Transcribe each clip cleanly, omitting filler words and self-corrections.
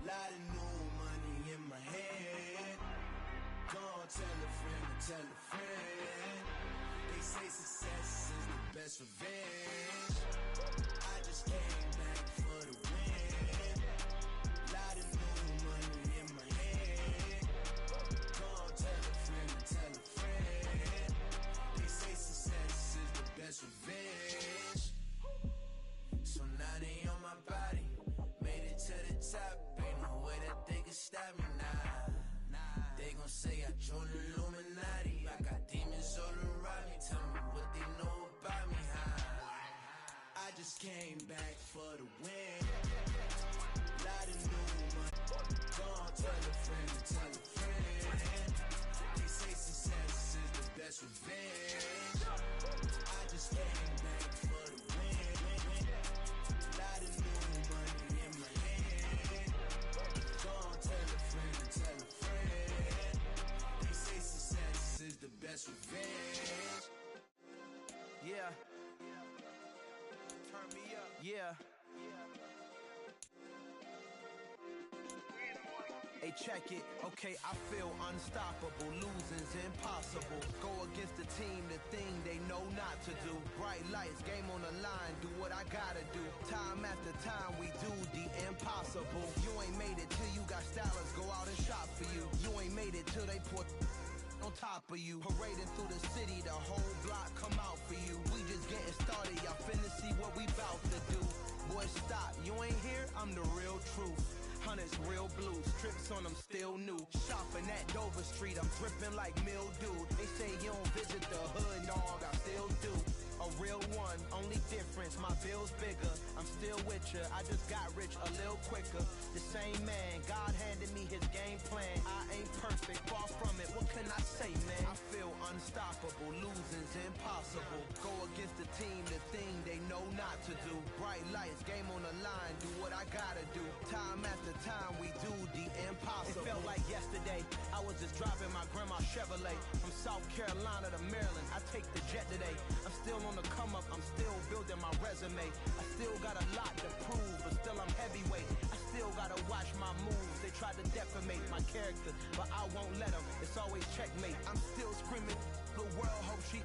Lot of new money in my head. Gonna tell a friend to tell a friend. They say success is the best revenge. I just came back for the win. Lot of new money in my head. Gonna tell a friend to tell a friend. They say success is the best revenge. So now they on my body. Made it to the top. Ain't no way that they can stop me now. They gon' say I joined the Illuminati. I got demons all around me. Tell me what they know about me, huh? I just came back for the win. Lot of new money. Gonna tell a friend to tell a friend. They say success is the best revenge. I just came back for the win. Lot of new money in my head. Gonna tell a friend to tell a friend. They say success is the best revenge. Yeah. Turn me up. Yeah. Hey, check it. Okay, I feel unstoppable. Losing's impossible. Go against the team, the thing they know not to do. Bright lights, game on the line, do what I gotta do. Time after time, we do the impossible. You ain't made it till you got stylers go out and shop for you. You ain't made it till they put on top of you. Parading through the city, the whole block come out for you. We just getting started, y'all finna see what we bout to do. Boy, stop, you ain't here, I'm the real truth. Hunters, real blue, strips on them still new. Shopping at Dover Street, I'm dripping like mildew. They say you don't visit the hood, dog, I still do. A real one, only difference, my bill's bigger. I'm still with ya, I just got rich a little quicker. The same man, God handed me his game plan. I ain't perfect, far from it, what can I say, man? I feel unstoppable, losing's impossible. Go against the team, the thing they know not to do. Bright lights, game on the line, do what I gotta do. Time after time, we do the impossible. It felt like yesterday, I was just driving my grandma's Chevrolet. From South Carolina to Maryland, I take the jet today. I'm still on the come up, I'm still building my resume. I still got a lot to prove, but still I'm heavyweight. I still gotta watch my moves. They try to defamate my character, but I won't let them. It's always checkmate. I'm still screaming, the world hope she.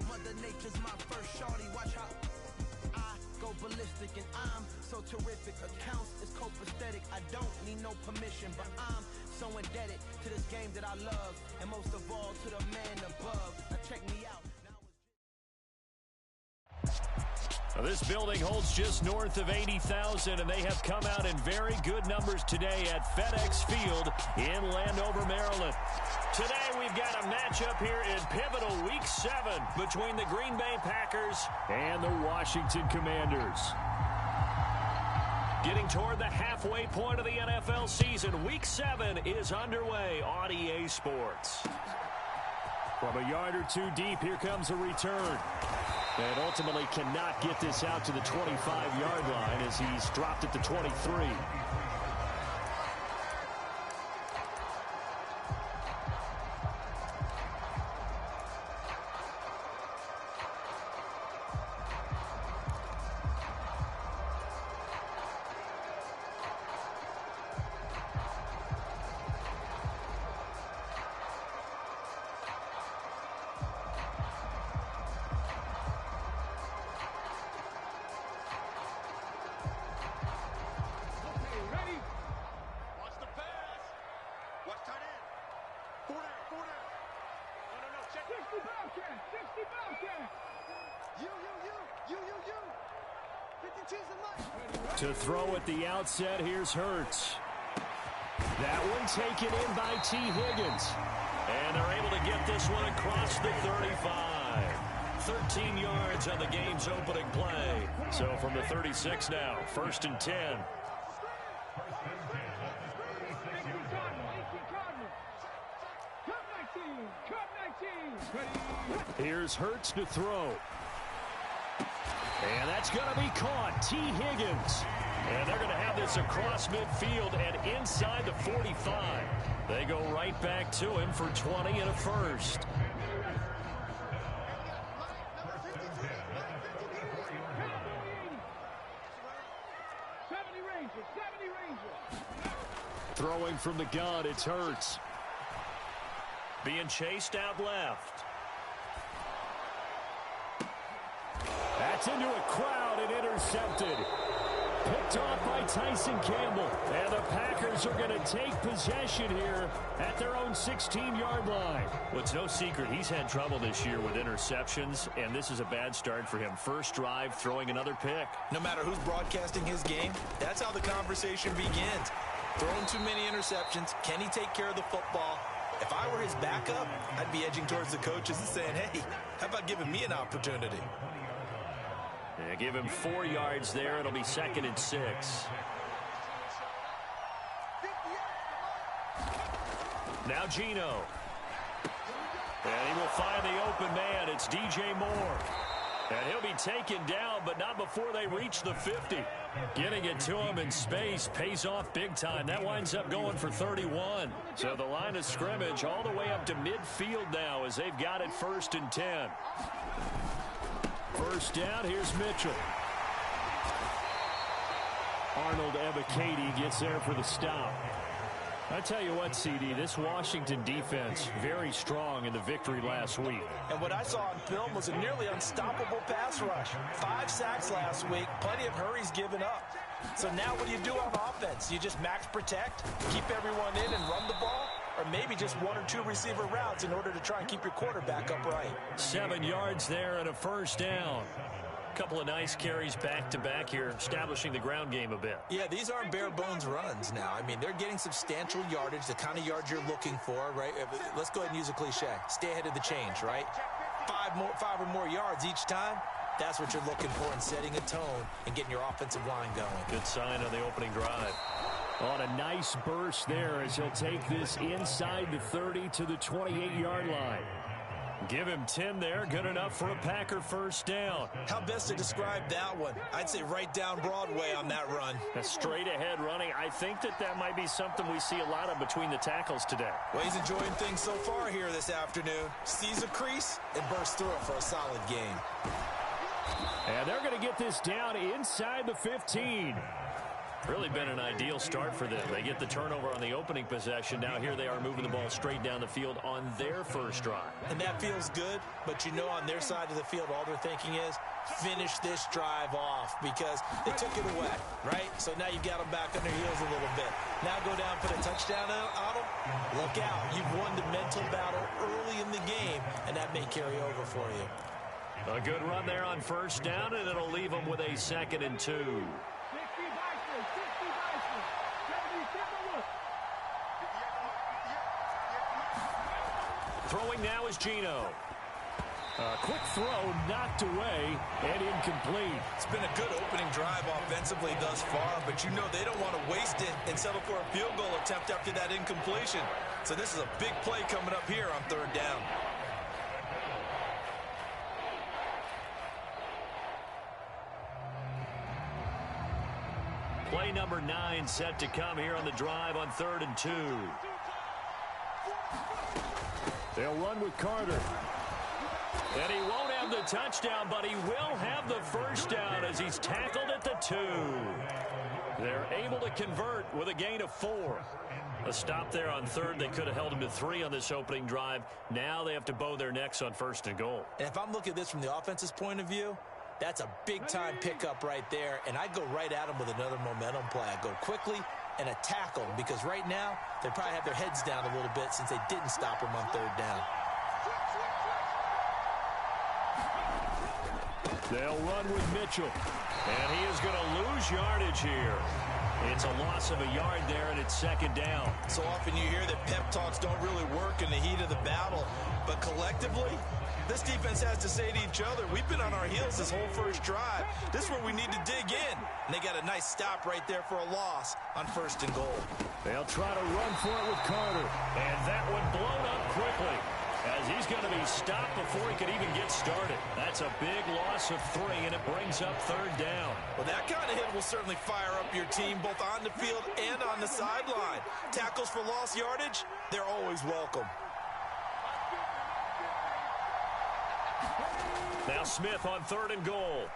Mother Nature's my first shorty, watch how I go ballistic and I'm so terrific. Accounts is copacetic, I don't need no permission, but I'm so indebted to this game that I love, and most of all to the man above. Now check me out. Now this building holds just north of 80,000, and they have come out in very good numbers today at FedEx Field in Landover, Maryland. Today we've got a matchup here in pivotal Week 7 between the Green Bay Packers and the Washington Commanders. Getting toward the halfway point of the NFL season, Week 7 is underway on EA Sports. From a yard or two deep, here comes a return. And ultimately cannot get this out to the 25-yard line as he's dropped at the 23. To throw at the outset, here's Hurts. That one taken in by T. Higgins. And they're able to get this one across the 35. 13 yards on the game's opening play. So from the 36 now, 1st and 10. Here's Hurts to throw. And that's going to be caught. T. Higgins. And they're going to have this across midfield and inside the 45. They go right back to him for 20 and a first. Throwing from the gun, it's Hurts. Being chased out left. That's into a crowd and intercepted. Picked off by Tyson Campbell. And the Packers are going to take possession here at their own 16-yard line. Well, it's no secret he's had trouble this year with interceptions, and this is a bad start for him. First drive, throwing another pick. No matter who's broadcasting his game, that's how the conversation begins. Throwing too many interceptions. Can he take care of the football? If I were his backup, I'd be edging towards the coaches and saying, hey, how about giving me an opportunity? Yeah, give him 4 yards there. It'll be 2nd and 6. Now Geno. And he will find the open man. It's DJ Moore. And he'll be taken down, but not before they reach the 50. Getting it to him in space pays off big time. That winds up going for 31. So the line of scrimmage all the way up to midfield now as they've got it 1st and 10. First down, here's Mitchell. Arnold Ebiketie gets there for the stop. I tell you what, CD, this Washington defense, very strong in the victory last week. And what I saw on film was a nearly unstoppable pass rush. 5 sacks last week, plenty of hurries given up. So now what do you do on offense? You just max protect, keep everyone in and run the ball? Or maybe just 1 or 2 receiver routes in order to try and keep your quarterback upright. 7 yards there and a first down. Couple of nice carries back-to-back here, establishing the ground game a bit. Yeah, these aren't bare-bones runs now. I mean, they're getting substantial yardage, the kind of yards you're looking for, right? Let's go ahead and use a cliche. Stay ahead of the change, right? 5 or more yards each time. That's what you're looking for in setting a tone and getting your offensive line going. Good sign on the opening drive. On a nice burst there as he'll take this inside the 30 to the 28-yard line. Give him 10 there. Good enough for a Packer first down. How best to describe that one? I'd say right down Broadway on that run. A straight ahead running. I think that might be something we see a lot of between the tackles today. Well, he's enjoying things so far here this afternoon. Sees a crease and bursts through it for a solid game. And they're going to get this down inside the 15. Really been an ideal start for them. They get the turnover on the opening possession. Now here they are moving the ball straight down the field on their first drive. And that feels good, but you know on their side of the field all they're thinking is finish this drive off because they took it away, right? So now you got them back on their heels a little bit. Now go down, put a touchdown on them. Look out. You've won the mental battle early in the game, and that may carry over for you. A good run there on first down, and it'll leave them with a 2nd and 2. Throwing now is Geno. A quick throw knocked away and incomplete. It's been a good opening drive offensively thus far, but you know they don't want to waste it and settle for a field goal attempt after that incompletion. So this is a big play coming up here on 3rd down. Play number 9 set to come here on the drive on 3rd and 2. They'll run with Carter. And he won't have the touchdown, but he will have the first down as he's tackled at the 2. They're able to convert with a gain of 4. A stop there on 3rd. They could have held him to 3 on this opening drive. Now they have to bow their necks on 1st and goal. And if I'm looking at this from the offense's point of view, that's a big-time pickup right there, and I go right at him with another momentum play. I go quickly and attack them because right now they probably have their heads down a little bit since they didn't stop him on 3rd down. They'll run with Mitchell. And he is going to lose yardage here. It's a loss of a yard there, and it's 2nd down. So often you hear that pep talks don't really work in the heat of the battle, but collectively, this defense has to say to each other, we've been on our heels this whole first drive. This is where we need to dig in. And they got a nice stop right there for a loss on 1st and goal. They'll try to run for it with Carter. And that one blown up quickly as he's going to be stopped before he could even get started. That's a big loss of 3, and it brings up 3rd down. Well, that kind of hit will certainly fire up your team both on the field and on the sideline. Tackles for lost yardage, they're always welcome. Now Smith on 3rd and goal.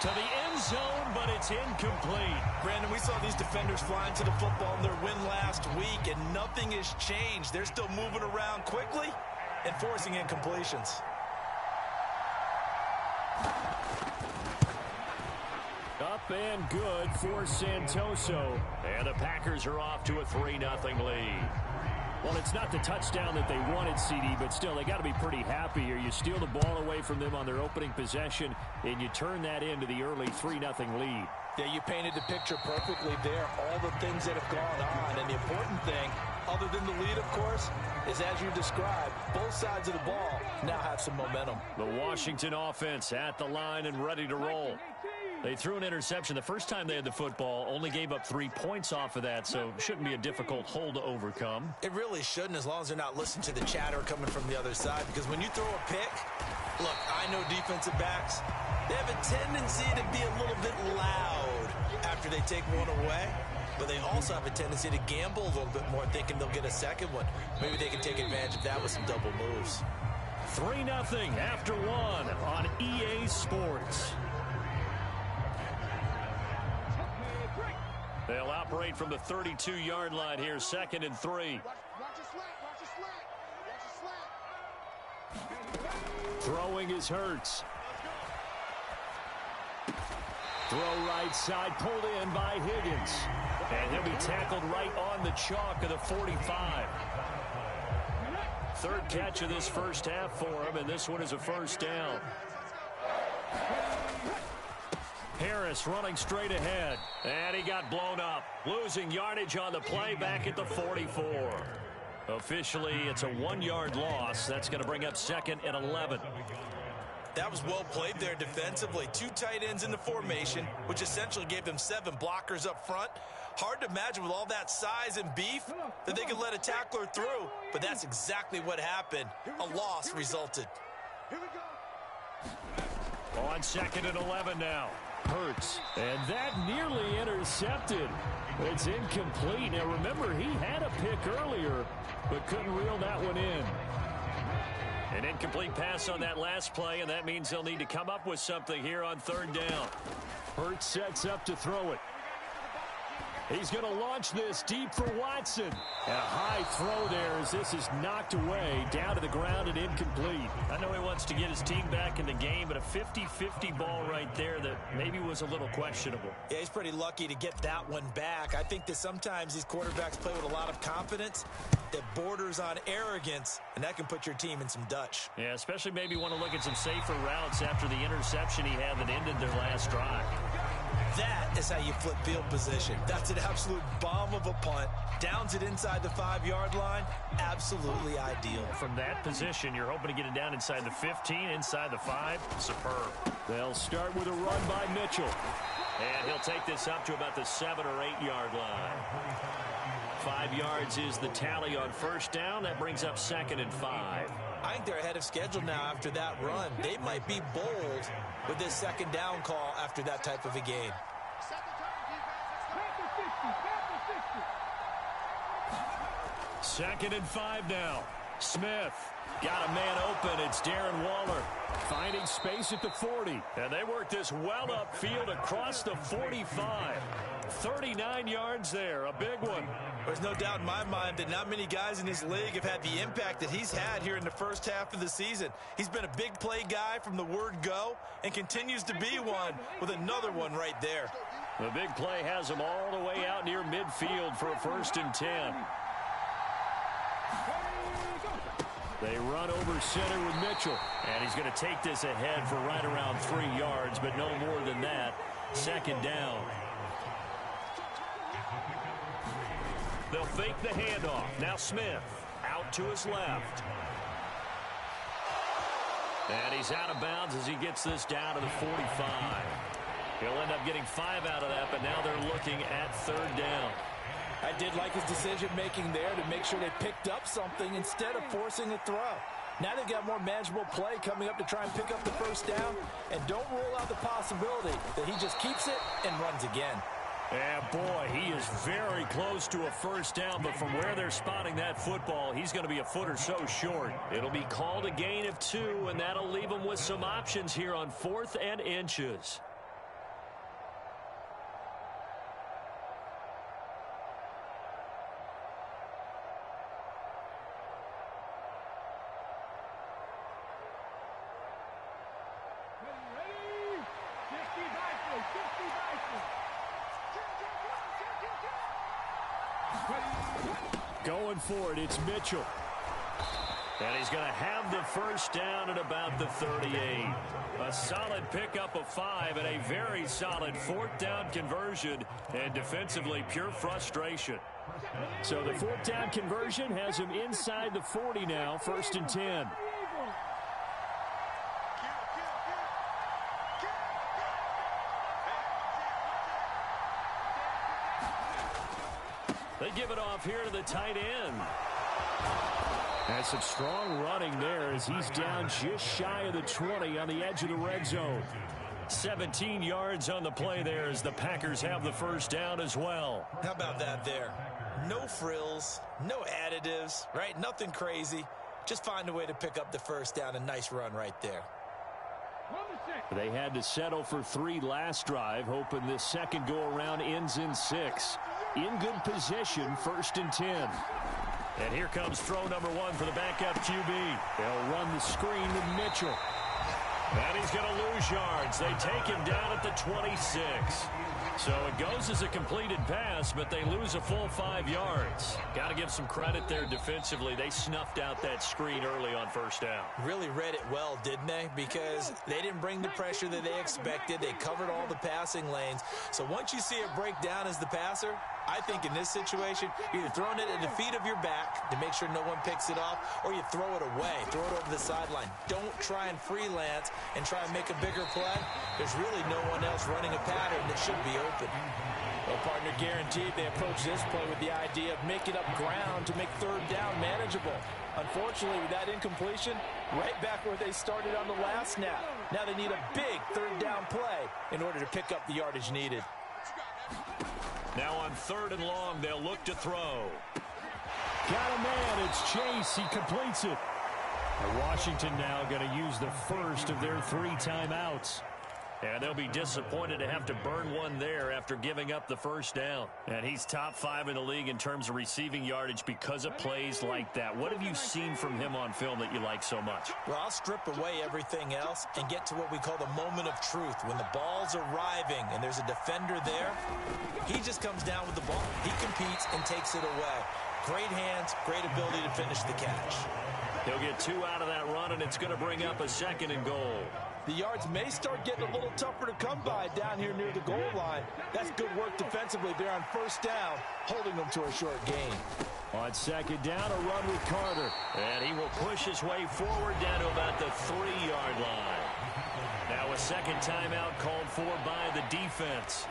to the end zone, but it's incomplete. Brandon, we saw these defenders flying to the football in their win last week, and nothing has changed. They're still moving around quickly and forcing incompletions. Up and good for Santoso. And the Packers are off to a 3-0 lead. Well, it's not the touchdown that they wanted, CD, but still, they got to be pretty happy here. You steal the ball away from them on their opening possession, and you turn that into the early 3-0 lead. Yeah, you painted the picture perfectly there, all the things that have gone on. And the important thing, other than the lead, of course, is as you described, both sides of the ball now have some momentum. The Washington offense at the line and ready to roll. They threw an interception the first time they had the football, only gave up 3 points off of that, so shouldn't be a difficult hole to overcome. It really shouldn't, as long as they're not listening to the chatter coming from the other side, because when you throw a pick, look, I know defensive backs, they have a tendency to be a little bit loud after they take one away, but they also have a tendency to gamble a little bit more, thinking they'll get a second one. Maybe they can take advantage of that with some double moves. 3-0 after one on EA Sports. They'll operate from the 32-yard line here, 2nd and 3. Throwing is Hurts. Throw right side, pulled in by Higgins. And he'll be tackled right on the chalk of the 45. Third catch of this first half for him, and this one is a first down. Harris running straight ahead, and he got blown up. Losing yardage on the play back at the 44. Officially, it's a 1-yard loss. That's going to bring up 2nd and 11. That was well played there defensively. 2 tight ends in the formation, which essentially gave them 7 blockers up front. Hard to imagine with all that size and beef that they could let a tackler through, but that's exactly what happened. A loss resulted. On 2nd and 11 now. Hurts, and that nearly intercepted. It's incomplete. Now remember, he had a pick earlier, but couldn't reel that one in. An incomplete pass on that last play, and that means they'll need to come up with something here on 3rd down. Hurts sets up to throw it. He's going to launch this deep for Watson. And a high throw there as this is knocked away, down to the ground and incomplete. I know he wants to get his team back in the game, but a 50-50 ball right there that maybe was a little questionable. Yeah, he's pretty lucky to get that one back. I think that sometimes these quarterbacks play with a lot of confidence that borders on arrogance, and that can put your team in some Dutch. Yeah, especially maybe want to look at some safer routes after the interception he had that ended their last drive. That is how you flip field position. That's an absolute bomb of a punt. Downs it inside the 5-yard line. Absolutely ideal. From that position, you're hoping to get it down inside the 15, inside the 5. Superb. They'll start with a run by Mitchell. And he'll take this up to about the 7 or 8-yard line. 5 yards is the tally on first down. That brings up 2nd and 5. I think they're ahead of schedule now after that run. They might be bold with this 2nd down call after that type of a game. Second and 5 now. Smith got a man open. It's Darren Waller. Finding space at the 40. And they work this well upfield across the 45. 39 yards there. A big one. There's no doubt in my mind that not many guys in this league have had the impact that he's had here in the first half of the season. He's been a big play guy from the word go and continues to be one with another one right there. The big play has him all the way out near midfield for a 1st and 10. They run over center with Mitchell. And he's going to take this ahead for right around 3 yards, but no more than that. 2nd down. They'll fake the handoff. Now Smith out to his left. And he's out of bounds as he gets this down to the 45. He'll end up getting 5 out of that, but now they're looking at 3rd down. I did like his decision-making there to make sure they picked up something instead of forcing a throw. Now they've got more manageable play coming up to try and pick up the 1st down, and don't rule out the possibility that he just keeps it and runs again. And boy, he is very close to a 1st down, but from where they're spotting that football, he's going to be a foot or so short. It'll be called a gain of 2, and that'll leave him with some options here on 4th and inches. Going for it, it's Mitchell. And he's going to have the first down at about the 38. A solid pickup of 5 and a very solid 4th down conversion. And defensively, pure frustration. So the 4th down conversion has him inside the 40 now, 1st and 10. They give it off here to the tight end. And some strong running there as he's down just shy of the 20 on the edge of the red zone. 17 yards on the play there as the Packers have the first down as well. How about that there? No frills, no additives, right? Nothing crazy. Just find a way to pick up the first down. A nice run right there. They had to settle for 3 last drive, hoping this second go-around ends in 6. In good position, 1st and 10. And here comes throw number 1 for the backup QB. They'll run the screen with Mitchell. And he's going to lose yards. They take him down at the 26. So it goes as a completed pass, but they lose a full 5 yards. Got to give some credit there defensively. They snuffed out that screen early on first down. Really read it well, didn't they? Because they didn't bring the pressure that they expected. They covered all the passing lanes. So once you see it break down as the passer, I think in this situation, you're either throwing it at the feet of your back to make sure no one picks it off, or you throw it away, throw it over the sideline. Don't try and freelance and try and make a bigger play. There's really no one else running a pattern that should be open. Well, partner, guaranteed they approach this play with the idea of making up ground to make 3rd down manageable. Unfortunately, with that incompletion, right back where they started on the last snap. Now they need a big 3rd down play in order to pick up the yardage needed. Now on 3rd and long, they'll look to throw. Got a man. It's Chase. He completes it. And Washington now going to use the first of their 3 timeouts. And they'll be disappointed to have to burn one there after giving up the first down. And he's top 5 in the league in terms of receiving yardage because of plays like that. What have you seen from him on film that you like so much? Well, I'll strip away everything else and get to what we call the moment of truth. When the ball's arriving and there's a defender there, he just comes down with the ball. He competes and takes it away. Great hands, great ability to finish the catch. He'll get 2 out of that run, and it's going to bring up a 2nd and goal. The yards may start getting a little tougher to come by down here near the goal line. That's good work defensively there on 1st down, holding them to a short gain. On 2nd down, a run with Carter. And he will push his way forward down to about the 3-yard line. Now a 2nd timeout called for by the defense,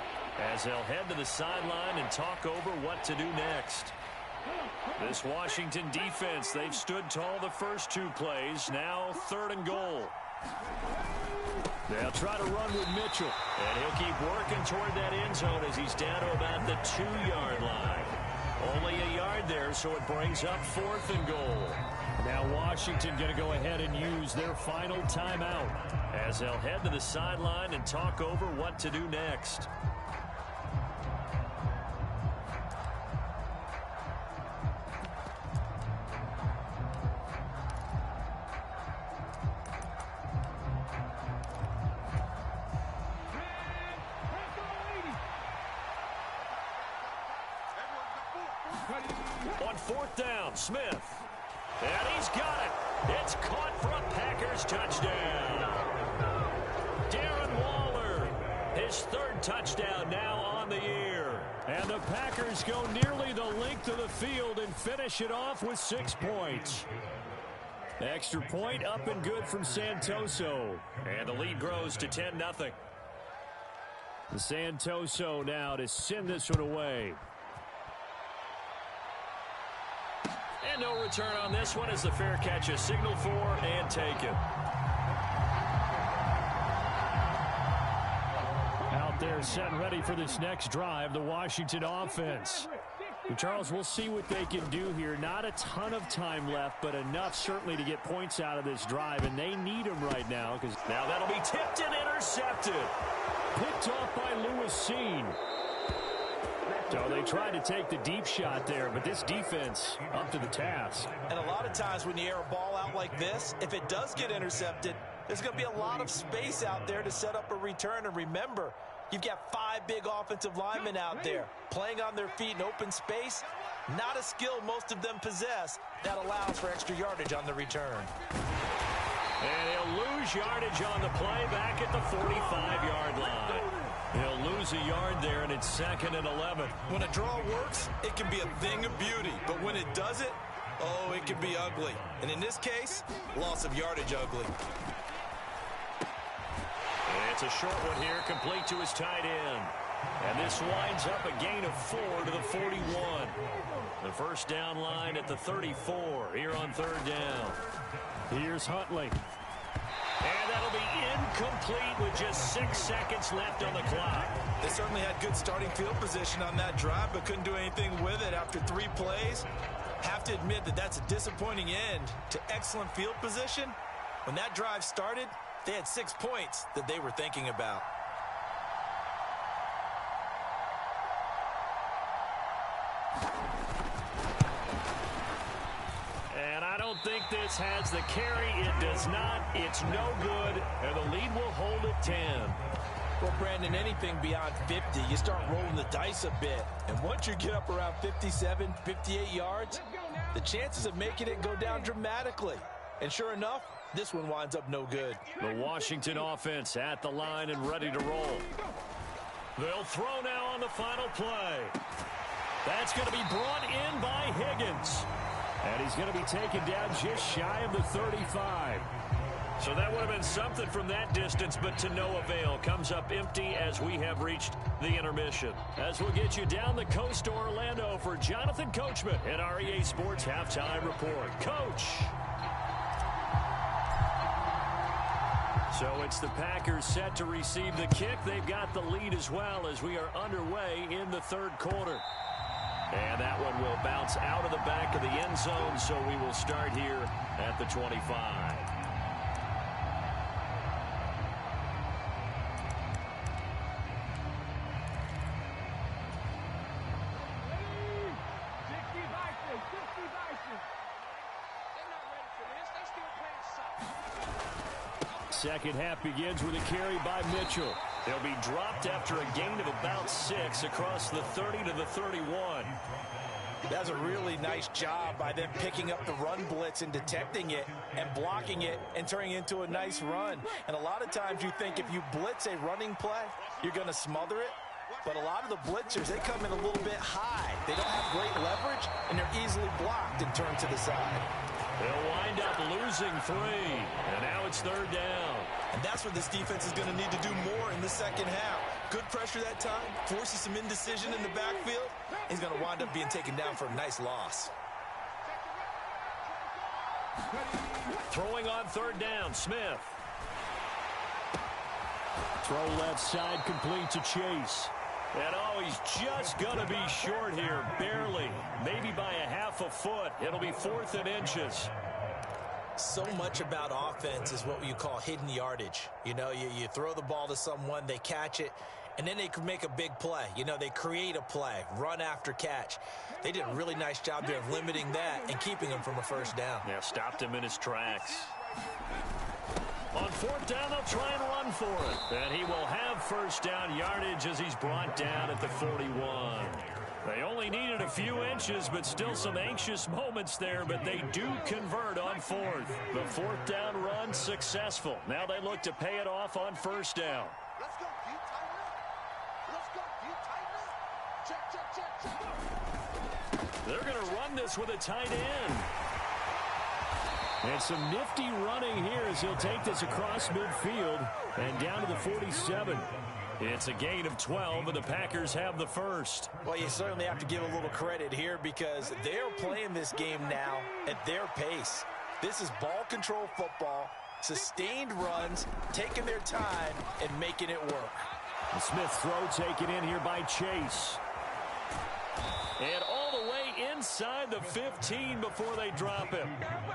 as they'll head to the sideline and talk over what to do next. This Washington defense, they've stood tall the first 2 plays. Now 3rd and goal. They'll try to run with Mitchell. And he'll keep working toward that end zone as he's down to about the 2-yard line. Only a yard there, so it brings up 4th and goal. Now Washington going to go ahead and use their final timeout, as they'll head to the sideline and talk over what to do next. On 4th down, Smith. And he's got it. It's caught for a Packers touchdown. Darren Waller, his 3rd touchdown now on the year. And the Packers go nearly the length of the field and finish it off with 6 points. Extra point up and good from Santoso. And the lead grows to 10-0. Santoso now to send this one away. And no return on this one as the fair catch is signaled for and taken. Out there set and ready for this next drive, the Washington offense. Charles, we'll see what they can do here. Not a ton of time left, but enough certainly to get points out of this drive, and they need them right now. Because now that'll be tipped and intercepted. Picked off by Lewis Seen. So they tried to take the deep shot there, but this defense up to the task. And a lot of times when you air a ball out like this, if it does get intercepted, there's going to be a lot of space out there to set up a return. And remember, you've got 5 big offensive linemen out there playing on their feet in open space. Not a skill most of them possess that allows for extra yardage on the return. And he'll lose yardage on the play back at the 45-yard line. He'll lose a yard there, and it's 2nd and 11. When a draw works, it can be a thing of beauty. But when it doesn't, oh, it can be ugly. And in this case, loss of yardage ugly. It's a short one here, complete to his tight end. And this winds up a gain of 4 to the 41. The first down line at the 34 here on 3rd down. Here's Huntley. And that'll be incomplete with just 6 seconds left on the clock. They certainly had good starting field position on that drive, but couldn't do anything with it after 3 plays. Have to admit that that's a disappointing end to excellent field position. When that drive started, they had 6 points that they were thinking about. And I don't think this has the carry. It does not. It's no good. And the lead will hold at 10. Well, Brandon, anything beyond 50, you start rolling the dice a bit. And once you get up around 57, 58 yards, the chances of making it go down dramatically. And sure enough, this one winds up no good. The Washington offense at the line and ready to roll. They'll throw now on the final play. That's going to be brought in by Higgins. And he's going to be taken down just shy of the 35. So that would have been something from that distance, but to no avail. Comes up empty as we have reached the intermission. As we'll get you down the coast to Orlando for Jonathan Coachman at our EA Sports Halftime Report. Coach! So it's the Packers set to receive the kick. They've got the lead as well as we are underway in the 3rd quarter. And that one will bounce out of the back of the end zone, so we will start here at the 25. Second half begins with a carry by Mitchell. He'll be dropped after a gain of about 6 across the 30 to the 31. That's a really nice job by them picking up the run blitz and detecting it and blocking it and turning it into a nice run. And a lot of times you think if you blitz a running play, you're going to smother it. But a lot of the blitzers, they come in a little bit high. They don't have great leverage, and they're easily blocked and turned to the side. They'll wind up losing 3. And now it's 3rd down. And that's what this defense is going to need to do more in the second half. Good pressure that time, forces some indecision in the backfield. He's going to wind up being taken down for a nice loss. Throwing on 3rd down, Smith. Throw left side complete to Chase. And oh, he's just going to be short here, barely. Maybe by a half a foot. It'll be 4th and inches. So much about offense is what you call hidden yardage. You know, you throw the ball to someone, they catch it, and then they can make a big play. You know, they create a play, run after catch. They did a really nice job there of limiting that and keeping him from a first down. Yeah, stopped him in his tracks. On 4th down, they'll try and run for it. And he will have first down yardage as he's brought down at the 41. They only needed a few inches, but still some anxious moments there, but they do convert on 4th. The 4th down run successful. Now they look to pay it off on 1st down. Let's go, deep tight. Let's go, deep tight. Check. They're going to run this with a tight end. And some nifty running here as he'll take this across midfield and down to the 47. It's a gain of 12, and the Packers have the first. Well, you certainly have to give a little credit here because they're playing this game now at their pace. This is ball control football, sustained runs, taking their time, and making it work. The Smith throw taken in here by Chase. And all the way inside the 15 before they drop him.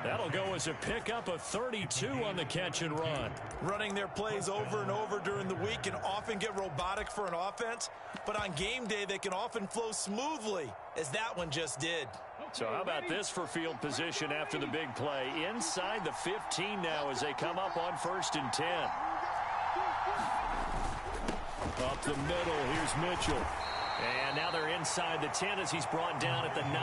That'll go as a pickup of 32 on the catch and run. Running their plays over and over during the week can often get robotic for an offense, but on game day they can often flow smoothly, as that one just did. So how about this for field position after the big play? Inside the 15 now as they come up on 1st and 10. Up the middle, here's Mitchell. And now they're inside the 10 as he's brought down at the 9.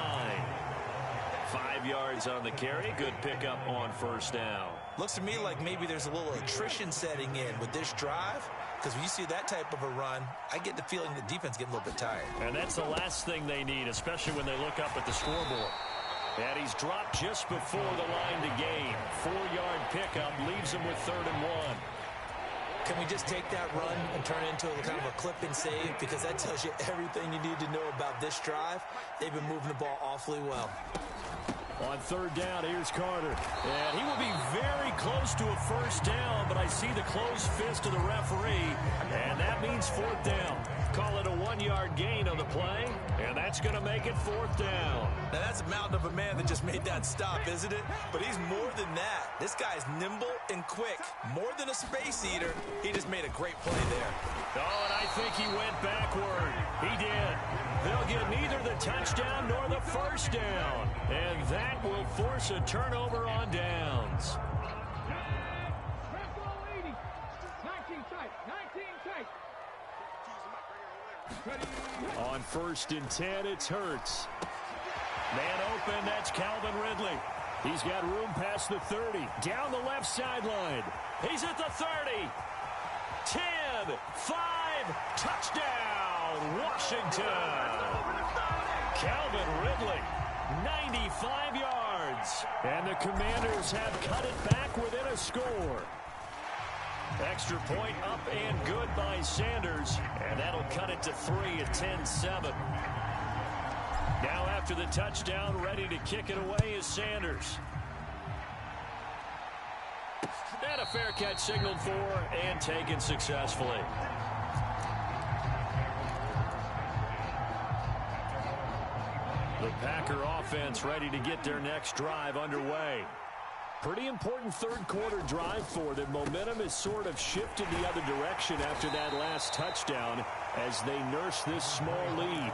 5 yards on the carry. Good pickup on first down. Looks to me like maybe there's a little attrition setting in with this drive, because when you see that type of a run, I get the feeling the defense getting a little bit tired. And that's the last thing they need, especially when they look up at the scoreboard. And he's dropped just before the line to gain. 4-yard pickup leaves him with 3rd and 1. Can we just take that run and turn it into a kind of a clip and save? Because that tells you everything you need to know about this drive. They've been moving the ball awfully well. On 3rd down, here's Carter. And he will be very close to a first down, but I see the closed fist of the referee, and that means 4th down. Call it a 1-yard gain on the play, and that's going to make it 4th down. Now, that's a mountain of a man that just made that stop, isn't it? But he's more than that. This guy's nimble and quick. More than a space eater, he just made a great play there. Oh, and I think he went backward. He did. They'll get neither the touchdown nor the first down, and that will force a turnover on downs. On 1st and 10, it's Hurts. Man open, that's Calvin Ridley. He's got room past the 30. Down the left sideline. He's at the 30. 10, 5, touchdown, Washington. Calvin Ridley, 95 yards. And the Commanders have cut it back within a score. Extra point up and good by Sanders, and that'll cut it to 3 at 10-7. Now after the touchdown, ready to kick it away is Sanders. And a fair catch signaled for and taken successfully. The Packer offense ready to get their next drive underway. Pretty important 3rd quarter drive for them. Momentum has sort of shifted the other direction after that last touchdown as they nurse this small lead.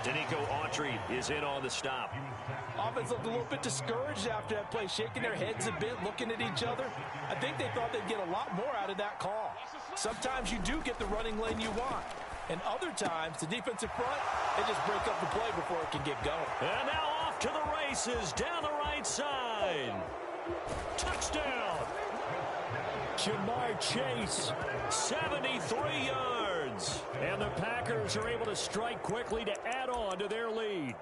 Danico Autry is in on the stop. Offense looked a little bit discouraged after that play, shaking their heads a bit, looking at each other. I think they thought they'd get a lot more out of that call. Sometimes you do get the running lane you want. And other times, the defensive front, they just break up the play before it can get going. And now off to the races down the right side. Touchdown! Jamar Chase, 73 yards. And the Packers are able to strike quickly to add on to their lead.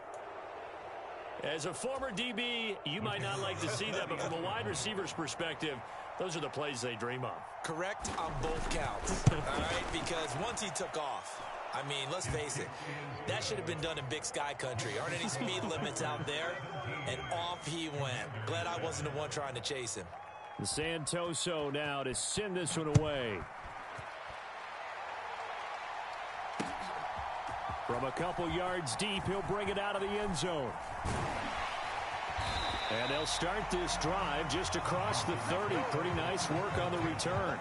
As a former DB, you might not like to see that, but from a wide receiver's perspective, those are the plays they dream of. Correct on both counts, all right? Because once he took off, I mean, let's face it, that should have been done in Big Sky country. Aren't any speed limits out there? And off he went. Glad I wasn't the one trying to chase him. Santoso now to send this one away. From a couple yards deep, he'll bring it out of the end zone. And they'll start this drive just across the 30. Pretty nice work on the return.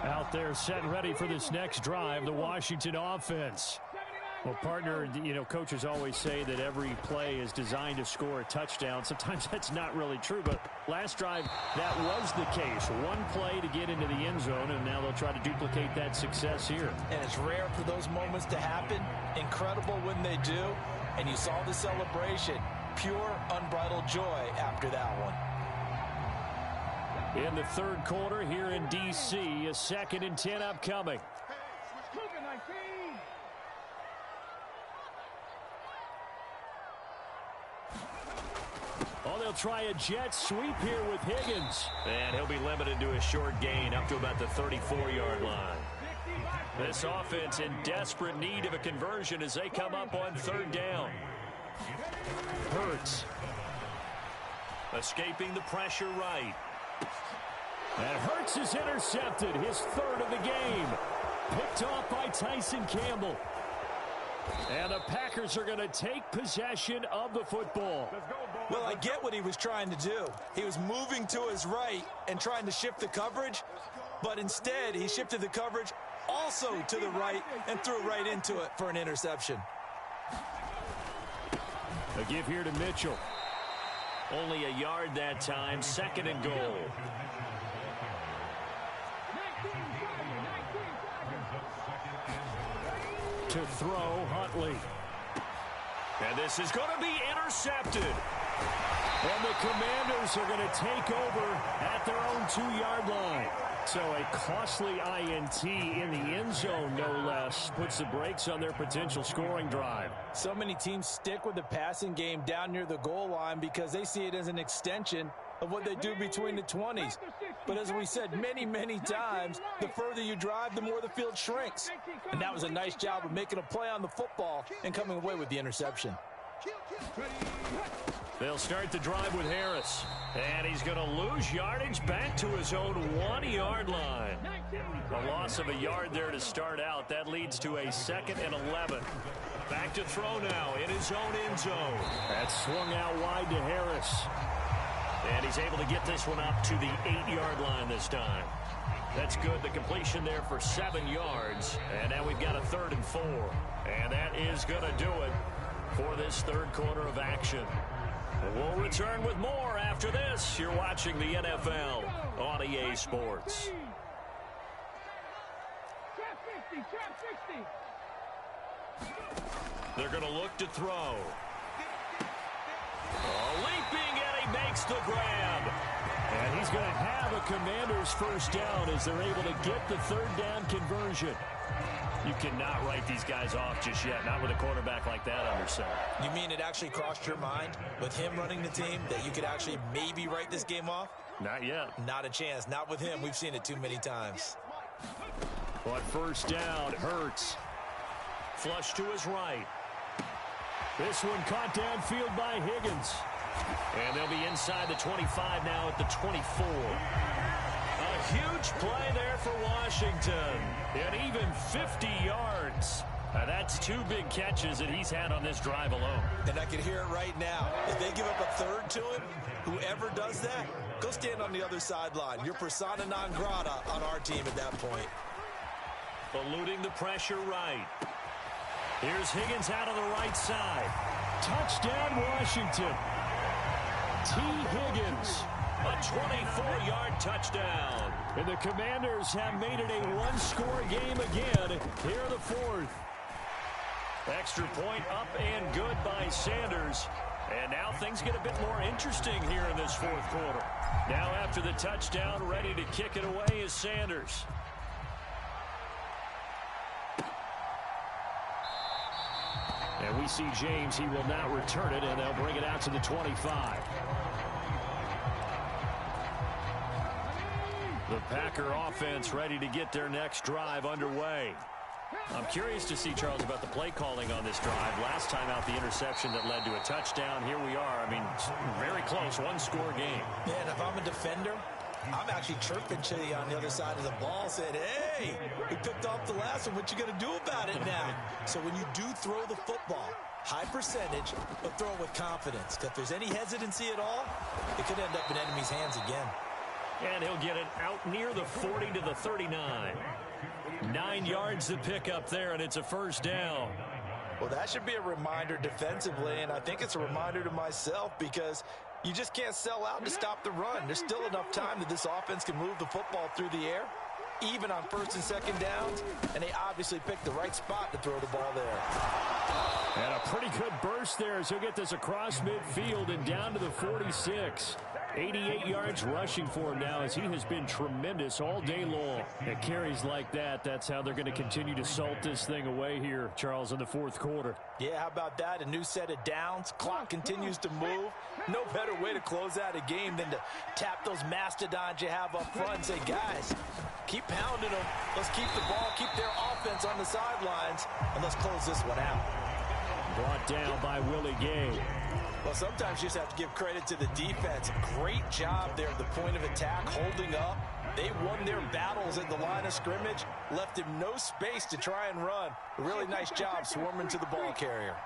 Out there set ready for this next drive, the Washington offense. Well, partner, you know, coaches always say that every play is designed to score a touchdown. Sometimes that's not really true, but last drive, that was the case. One play to get into the end zone, and now they'll try to duplicate that success here. And it's rare for those moments to happen. Incredible when they do. And you saw the celebration. Pure, unbridled joy after that one. In the 3rd quarter here in D.C., a 2nd and 10 upcoming. Oh, they'll try a jet sweep here with Higgins. And he'll be limited to a short gain up to about the 34-yard line. This offense in desperate need of a conversion as they come up on 3rd down. Hurts. Escaping the pressure right. And Hurts is intercepted, his 3rd of the game. Picked off by Tyson Campbell. And the Packers are going to take possession of the football. Well, I get what he was trying to do. He was moving to his right and trying to shift the coverage, but instead he shifted the coverage also to the right and threw right into it for an interception. A give here to Mitchell. Only a yard that time, 2nd and goal. To throw, Huntley. And this is going to be intercepted. And the Commanders are going to take over at their own 2-yard line. So a costly INT in the end zone, no less, puts the brakes on their potential scoring drive. So many teams stick with the passing game down near the goal line because they see it as an extension of what they do between the 20s. But as we said many, many times, the further you drive, the more the field shrinks. And that was a nice job of making a play on the football and coming away with the interception. They'll start the drive with Harris. And he's going to lose yardage back to his own 1-yard line. A loss of a yard there to start out. That leads to a 2nd and 11. Back to throw now in his own end zone. That's swung out wide to Harris. And he's able to get this one up to the 8-yard line this time. That's good. The completion there for 7 yards. And now we've got a 3rd and 4. And that is going to do it for this third quarter of action. We'll return with more after this. You're watching the NFL on EA Sports. They're going to look to throw. Leaping, and he makes the grab. And he's going to have a Commanders first down as they're able to get the 3rd down conversion. You cannot write these guys off just yet, not with a quarterback like that under center. You mean it actually crossed your mind with him running the team that you could actually maybe write this game off? Not yet. Not a chance. Not with him. We've seen it too many times. On first down, Hurts. Flush to his right. This one caught downfield by Higgins. And they'll be inside the 25 now at the 24. A huge play there for Washington. And even 50 yards. That's 2 big catches that he's had on this drive alone. And I can hear it right now. If they give up a 3rd to him, whoever does that, go stand on the other sideline. You're persona non grata on our team at that point. Eluding the pressure right. Here's Higgins out on the right side. Touchdown, Washington. T. Higgins. A 24-yard touchdown. And the Commanders have made it a 1-score game again here in the 4th. Extra point up and good by Sanders. And now things get a bit more interesting here in this 4th quarter. Now after the touchdown, ready to kick it away is Sanders. And we see James. He will not return it, and they'll bring it out to the 25. The Packer offense ready to get their next drive underway. I'm curious to see, Charles, about the play calling on this drive. Last time out, the interception that led to a touchdown. Here we are. I mean, very close, 1-score game. Yeah, and if I'm a defender, I'm actually chirping to you on the other side of the ball, saying, hey, we picked off the last one. What you going to do about it now? So when you do throw the football, high percentage, but throw it with confidence. If there's any hesitancy at all, it could end up in enemy's hands again. And he'll get it out near the 40 to the 39. 9 yards to pick up there, and it's a first down. Well, that should be a reminder defensively, and I think it's a reminder to myself because you just can't sell out to stop the run. There's still enough time that this offense can move the football through the air, even on 1st and 2nd downs, and they obviously picked the right spot to throw the ball there. And a pretty good burst there as he'll get this across midfield and down to the 46. 88 yards rushing for him now as he has been tremendous all day long. At carries like that, that's how they're going to continue to salt this thing away here, Charles, in the 4th quarter. Yeah, how about that? A new set of downs. Clock continues to move. No better way to close out a game than to tap those mastodons you have up front and say, guys, keep pounding them. Let's keep the ball, keep their offense on the sidelines, and let's close this one out. Brought down by Willie Gay. Well, sometimes you just have to give credit to the defense. Great job there at the point of attack, holding up. They won their battles at the line of scrimmage, left him no space to try and run. A really nice job swarming to the ball carrier.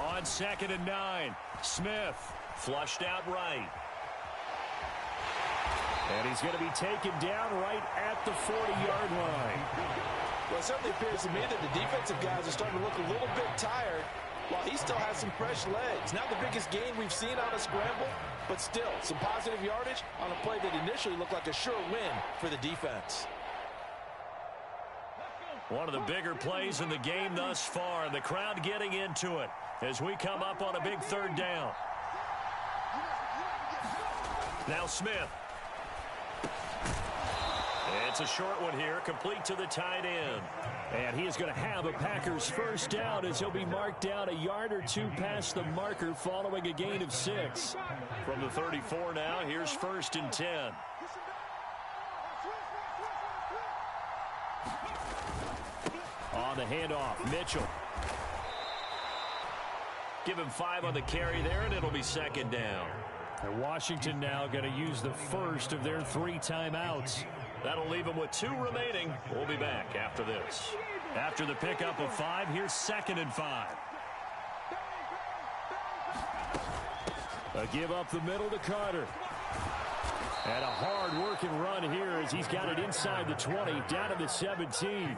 On 2nd and 9, Smith flushed out right. And he's going to be taken down right at the 40-yard line. Well, it certainly appears to me that the defensive guys are starting to look a little bit tired while he still has some fresh legs. Not the biggest gain we've seen on a scramble, but still some positive yardage on a play that initially looked like a sure win for the defense. One of the bigger plays in the game thus far, and the crowd getting into it as we come up on a big third down. Now Smith. It's a short one here, complete to the tight end. And he is going to have a Packers first down as he'll be marked down a yard or two past the marker following a gain of 6. From the 34 now, here's 1st and 10. On the handoff, Mitchell. Give him 5 on the carry there, and it'll be 2nd down. And Washington now going to use the first of their 3 timeouts. That'll leave them with 2 remaining. We'll be back after this. After the pickup of 5, here's 2nd and 5. A give up the middle to Carter. And a hard-working run here as he's got it inside the 20, down to the 17.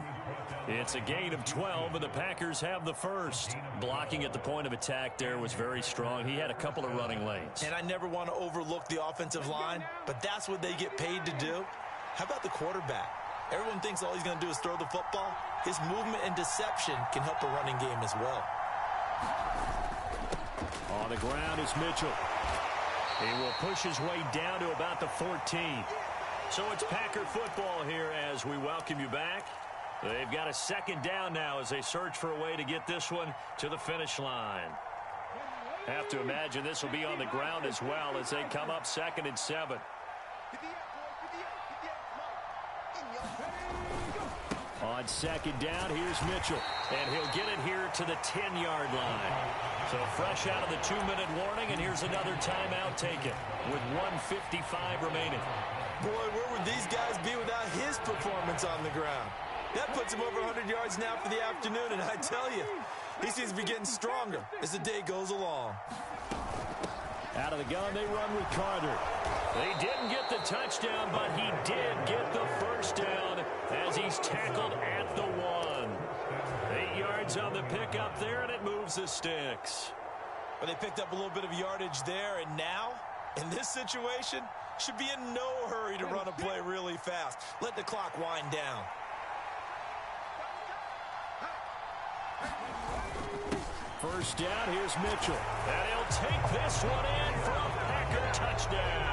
It's a gain of 12, and the Packers have the first. Blocking at the point of attack there was very strong. He had a couple of running lanes. And I never want to overlook the offensive line, but that's what they get paid to do. How about the quarterback? Everyone thinks all he's going to do is throw the football. His movement and deception can help a running game as well. On the ground is Mitchell. He will push his way down to about the 14. So it's Packer football here as we welcome you back. They've got a 2nd down now as they search for a way to get this one to the finish line. Have to imagine this will be on the ground as well as they come up 2nd and 7. On 2nd down, here's Mitchell. And he'll get it here to the 10-yard line. So fresh out of the 2-minute warning, and here's another timeout taken with 1:55 remaining. Boy, where would these guys be without his performance on the ground? That puts him over 100 yards now for the afternoon, and I tell you, he seems to be getting stronger as the day goes along. Out of the gun, they run with Carter. They didn't get the touchdown, but he did get the first down as he's tackled at the 1. 8 yards on the pickup there, and it moves the sticks. But they picked up a little bit of yardage there, and now, in this situation, should be in no hurry to run a play really fast. Let the clock wind down. First down, here's Mitchell. And he'll take this one in for a Packer touchdown.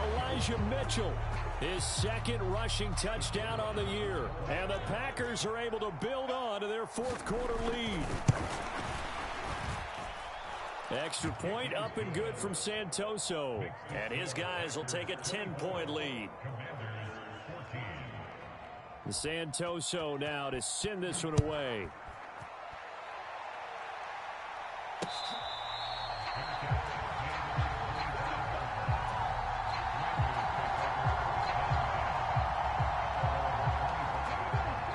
Elijah Mitchell, his 2nd rushing touchdown on the year. And the Packers are able to build on to their 4th quarter lead. Extra point up and good from Santoso. And his guys will take a 10-point lead. Santoso now to send this one away.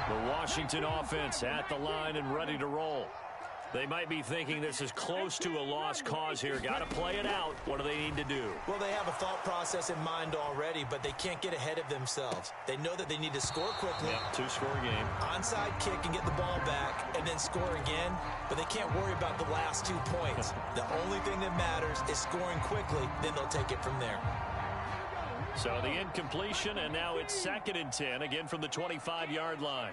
The Washington offense at the line and ready to roll. They might be thinking this is close to a lost cause here. Got to play it out. What do they need to do? Well, they have a thought process in mind already, but they can't get ahead of themselves. They know that they need to score quickly. Yep, 2-score game. Onside kick and get the ball back and then score again, but they can't worry about the last 2 points. The only thing that matters is scoring quickly, then they'll take it from there. So the incompletion, and now it's 2nd and 10, again from the 25-yard line.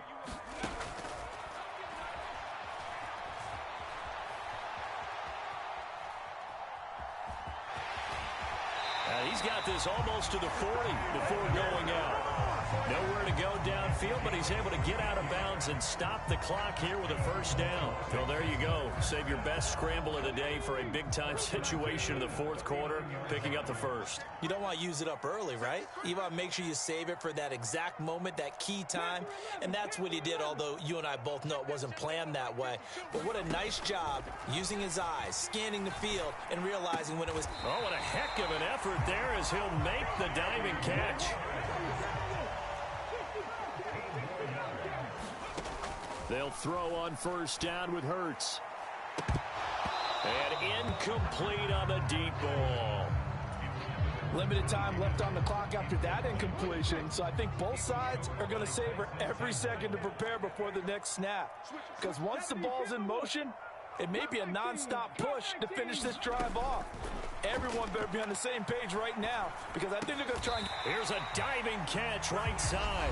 He's got this almost to the 40 before going out. Nowhere to go downfield, but he's able to get out of bounds and stop the clock here with a first down. Well, there you go. Save your best scramble of the day for a big-time situation in the 4th quarter, picking up the first. You don't want to use it up early, right? You want to make sure you save it for that exact moment, that key time, and that's what he did, although you and I both know it wasn't planned that way. But what a nice job using his eyes, scanning the field, and realizing when it was... Oh, what a heck of an effort there as he'll make the diving catch. They'll throw on first down with Hurts. And incomplete on the deep ball. Limited time left on the clock after that incompletion, so I think both sides are going to savor every second to prepare before the next snap. Because once the ball's in motion, it may be a nonstop push to finish this drive off. Everyone better be on the same page right now, because I think they're going to try and... Here's a diving catch right side.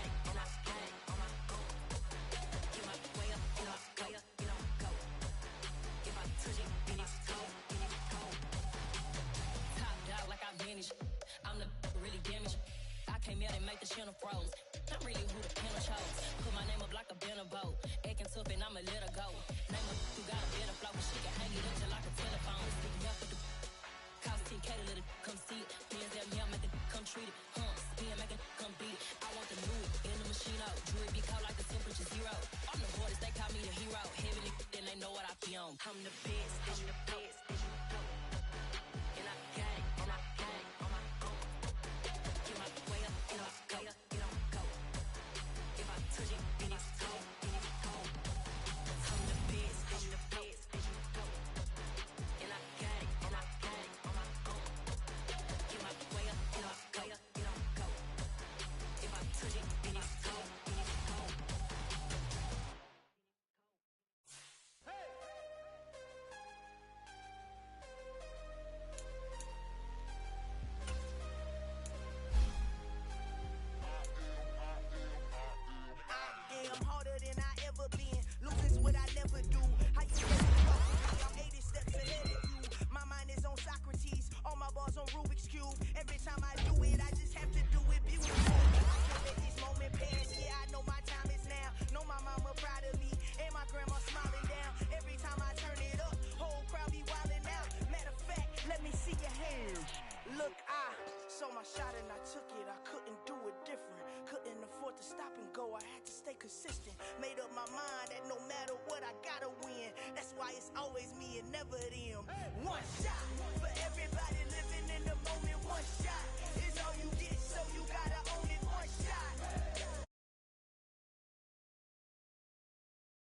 and I gang on my own. Get my way up, get up, way up, get on go. If I touch it, then it's cold, then it's cold. Top dog like I manage. I'm the really damaged. I came out and make the channel froze. I'm really who the panel chose. Put my name up like a banner boat. Acting tough and I'ma let her go. Name her who got a better flow, but she can hang it up just like a telephone. Speaking up with the cost 10K to let it come see it. Hands down, yeah, make it come treat it. Spin, make it come beat it. I want the new in the machine out. Jewelry be cold like the temperature zero. I'm the hardest, they call me the hero. Heavenly, then they know what I be on. I'm the best, I'm the best, and you know. And I gang on my own. Get my way up, get up, way up, get on go. If I touch it, then it's cold, then it's cold. I'm the best, and you know. And I gang my mind that no matter what, I gotta win. That's why it's always me and never them. One shot.